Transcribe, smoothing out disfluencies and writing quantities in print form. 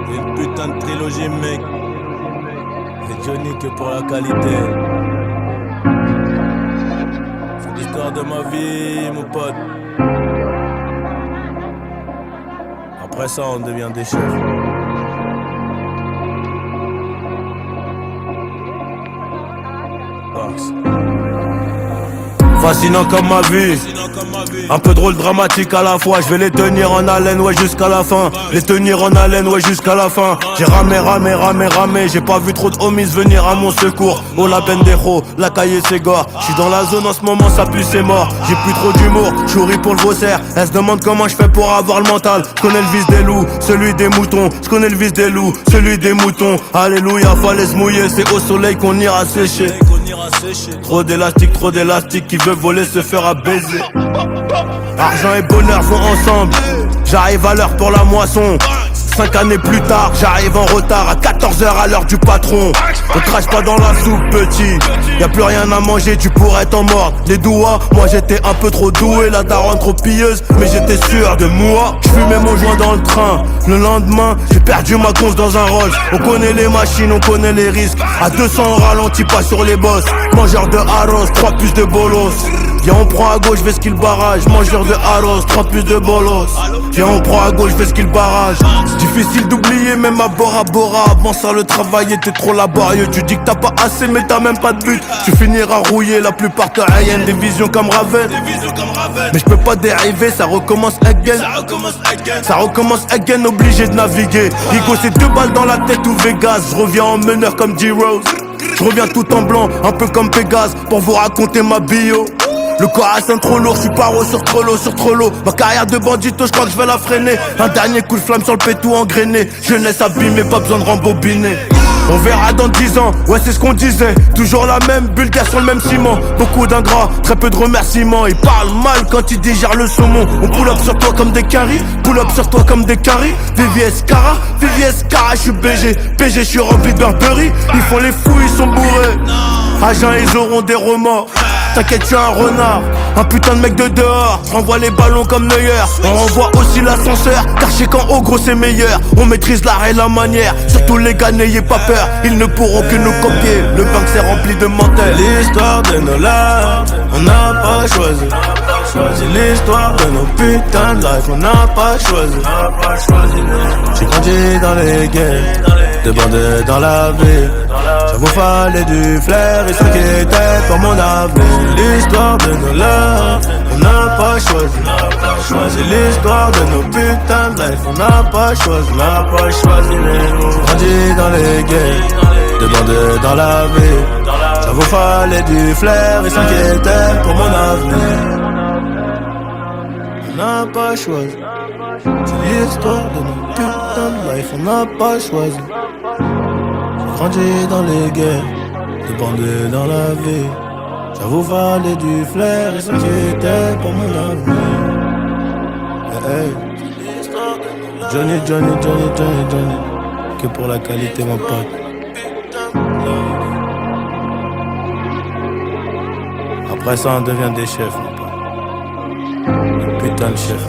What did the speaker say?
Une putain de trilogie, mec. Et Johnny que pour la qualité. C'est l'histoire de ma vie, mon pote. Après ça, on devient des chefs. Fascinant comme ma vie, un peu drôle, dramatique à la fois. Je vais les tenir en haleine, ouais, jusqu'à la fin. Les tenir en haleine, ouais, jusqu'à la fin. J'ai ramé, j'ai pas vu trop de homies venir à mon secours. Oh la bendejo, la cahier c'est gore. J'suis dans la zone en ce moment, ça pue, c'est mort. J'ai plus trop d'humour, j'chouris pour le vaussaire. Elle se demande comment je fais pour avoir le mental. J'connais le vice des loups, celui des moutons. J'connais le vice des loups, celui des moutons. Alléluia, fallait se mouiller, c'est au soleil qu'on ira sécher. Trop d'élastique, qui veut voler se fera baiser. Argent et bonheur vont ensemble. J'arrive à l'heure pour la moisson. 5 années plus tard, j'arrive en retard à 14h à l'heure du patron. On crache pas dans la soupe, petit. Y'a plus rien à manger, tu pourrais t'en mordre. Les doigts, moi j'étais un peu trop doué. La daronne trop pilleuse, mais j'étais sûr de moi. J'fumais mon joint dans le train. Le lendemain, j'ai perdu ma conce dans un Rolls. On connaît les machines, on connaît les risques. À 200 on ralentit pas sur les bosses. Mangeur de arroz, 3 plus de bolos. Viens on prend à gauche, vais skill barrage. Mangeur de arroz, 3 plus de bolos. Viens on prend à gauche, vais skill barrage. Difficile d'oublier même à Bora Bora. Avant ça le travail était trop laborieux. Tu dis que t'as pas assez mais t'as même pas de but. Tu finiras rouillé, la plupart te haïennent. Des visions comme Raven. Mais je peux pas dériver, ça recommence again. Ça recommence again, obligé de naviguer. Higo c'est 2 balles dans la tête ou Vegas. Je reviens en meneur comme D-Rose. Je reviens tout en blanc, un peu comme Pégase. Pour vous raconter ma bio. Le corps à trop lourd, j'suis paro sur Trollo. Ma carrière de bandito, j'crois que j'vais la freiner. Un dernier coup de flamme sur le pétou engrainé. Jeunesse abîmée, pas besoin de rembobiner. On verra dans 10 ans, ouais c'est ce qu'on disait. Toujours la même bulgare sur le même ciment. Beaucoup d'ingrats, très peu de remerciements. Ils parlent mal quand ils digèrent le saumon. On pull up sur toi comme des caries. Pull up sur toi comme des caries. VVS Cara, j'suis BG. PG, j'suis rempli de Burberry. Ils font les fous, ils sont bourrés. Agents, ils auront des remords. T'inquiète, tu es un renard, un putain de mec de dehors. J'renvoie les ballons comme Neuer. On renvoie aussi l'ascenseur, car je sais qu'en haut gros c'est meilleur. On maîtrise l'art et la manière. Surtout les gars, n'ayez pas peur, ils ne pourront que nous copier. Le banc c'est rempli de mentels. L'histoire de nos larmes, on n'a pas choisi. C'est l'histoire de nos putains de life, on n'a pas choisi. J'ai grandi dans les guerres, de bandés dans la ville. Ça vous fallait du flair et ça qui était pour mon avenir. L'histoire de nos larmes, on n'a pas choisi. L'histoire de nos putains de life, on n'a pas choisi. Grandi dans les guerres, de bandés dans la ville. Ça vous fallait du flair et ça qui était pour mon avenir. On n'a pas choisi. C'est l'histoire de nos putains de life, on n'a pas choisi. Grandi dans les guerres, de bandés dans la vie. Ça vous valait du flair et ça qui était pour mon avenir. Hey, hey. Johnny. Que pour la qualité, mon pote. Après ça, on devient des chefs, mon pote. Des putains de chefs.